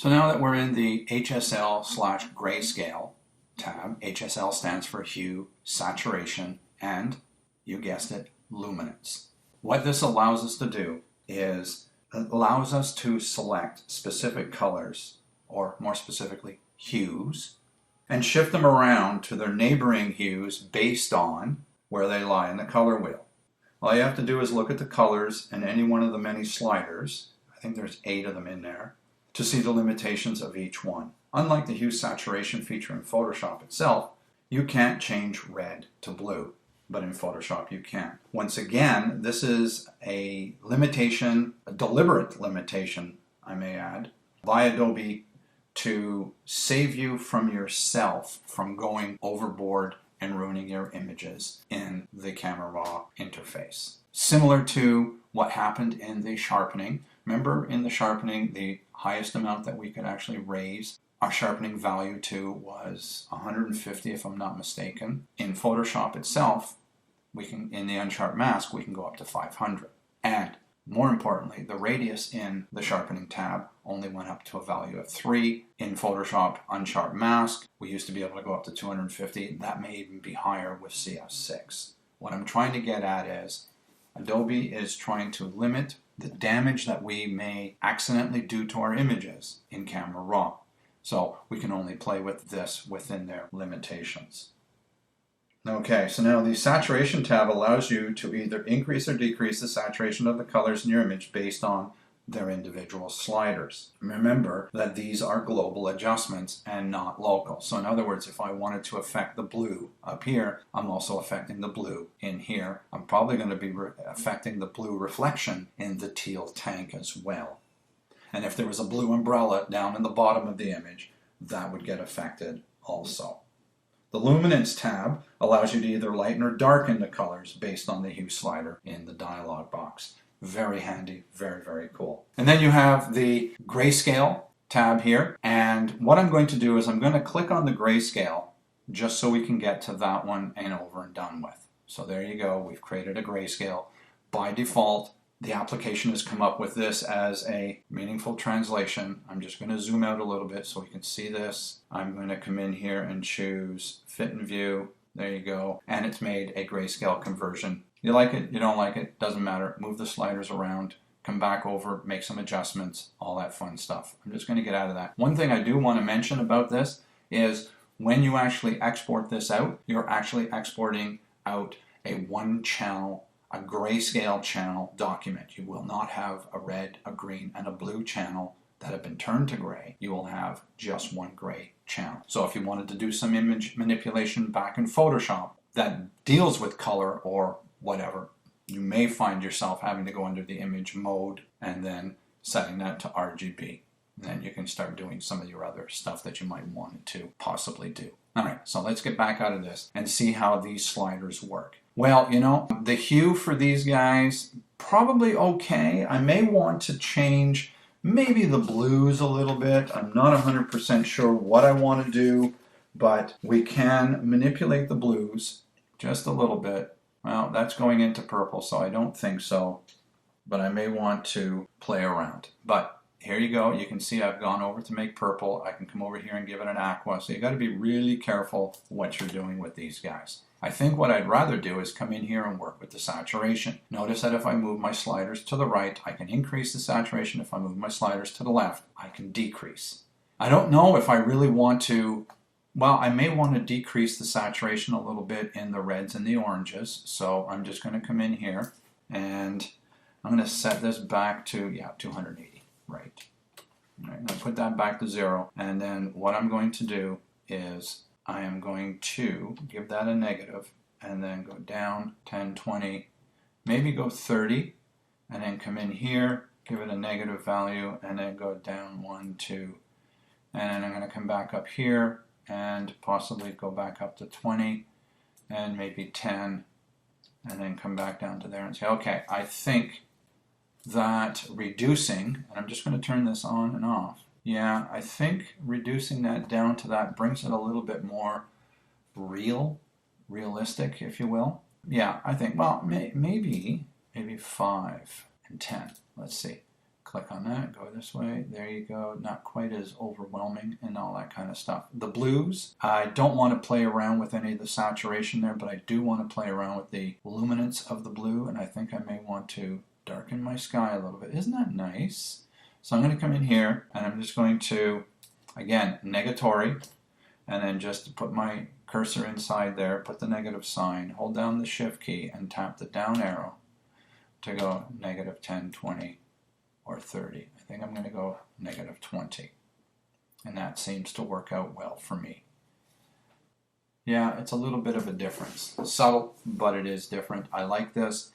So now that we're in the HSL/Grayscale tab, HSL stands for hue, saturation, and, you guessed it, luminance. What this allows us to do is it allows us to select specific colors, or more specifically, hues, and shift them around to their neighboring hues based on where they lie in the color wheel. All you have to do is look at the colors in any one of the many sliders, I think there's 8 of them in there, to see the limitations of each one. Unlike the hue saturation feature in Photoshop itself, you can't change red to blue, but in Photoshop you can. Once again, this is a limitation, a deliberate limitation, I may add, by Adobe to save you from yourself from going overboard and ruining your images in the Camera Raw interface. Similar to what happened in the sharpening. Remember, in the sharpening, the highest amount that we could actually raise our sharpening value to was 150, if I'm not mistaken. In Photoshop itself, we can, in the unsharp mask, we can go up to 500. And more importantly, the radius in the sharpening tab only went up to a value of 3. In Photoshop unsharp mask, we used to be able to go up to 250. That may even be higher with CS6. What I'm trying to get at is Adobe is trying to limit the damage that we may accidentally do to our images in Camera Raw. So we can only play with this within their limitations. Okay, so now the saturation tab allows you to either increase or decrease the saturation of the colors in your image based on their individual sliders. Remember that these are global adjustments and not local. So in other words, if I wanted to affect the blue up here, I'm also affecting the blue in here. I'm probably going to be affecting the blue reflection in the teal tank as well. And if there was a blue umbrella down in the bottom of the image, that would get affected also. The Luminance tab allows you to either lighten or darken the colors based on the hue slider in the dialog box. Very handy, very, very cool. And then you have the Grayscale tab here. And what I'm going to do is I'm going to click on the Grayscale just so we can get to that one and over and done with. So there you go. We've created a Grayscale. By default, the application has come up with this as a meaningful translation. I'm just going to zoom out a little bit so we can see this. I'm going to come in here and choose Fit and View. There you go. And it's made a Grayscale conversion. You like it, you don't like it, doesn't matter. Move the sliders around, come back over, make some adjustments, all that fun stuff. I'm just going to get out of that. One thing I do want to mention about this is when you actually export this out, you're actually exporting out a one channel, a Grayscale channel document. You will not have a red, a green, and a blue channel that have been turned to gray. You will have just one gray channel. So if you wanted to do some image manipulation back in Photoshop that deals with color or whatever, you may find yourself having to go under the image mode and then setting that to RGB. And then you can start doing some of your other stuff that you might want to possibly do. All right, so let's get back out of this and see how these sliders work. Well, you know, the hue for these guys, probably okay. I may want to change maybe the blues a little bit. I'm not 100% sure what I want to do, but we can manipulate the blues just a little bit. Well, that's going into purple, so I don't think so, but I may want to play around. But here you go. You can see I've gone over to make purple. I can come over here and give it an aqua. So you got to be really careful what you're doing with these guys. I think what I'd rather do is come in here and work with the saturation. Notice that if I move my sliders to the right, I can increase the saturation. If I move my sliders to the left, I can decrease. I don't know if I really want to, well, I may want to decrease the saturation a little bit in the reds and the oranges. So I'm just going to come in here and I'm going to set this back to, 280. Right. All right. Now put that back to 0. And then what I'm going to do is I am going to give that a negative and then go down 10, 20, maybe go 30, and then come in here, give it a negative value, and then go down 1, 2, and then I'm going to come back up here and possibly go back up to 20 and maybe 10, and then come back down to there and say, okay, I think that reducing, and I'm just going to turn this on and off. Yeah, I think reducing that down to that brings it a little bit more realistic, if you will. Yeah, I think, well, maybe 5 and 10. Let's see. Click on that, go this way, there you go. Not quite as overwhelming and all that kind of stuff. The blues, I don't want to play around with any of the saturation there, but I do want to play around with the luminance of the blue, and I think I may want to darken my sky a little bit. Isn't that nice? So I'm going to come in here, and I'm just going to, again, negatory, and then just put my cursor inside there, put the negative sign, hold down the shift key, and tap the down arrow to go negative 10, 20, or 30. I think I'm going to go negative 20. And that seems to work out well for me. Yeah, it's a little bit of a difference. Subtle, but it is different. I like this.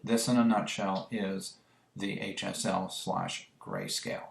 This, in a nutshell, is the HSL/Grayscale.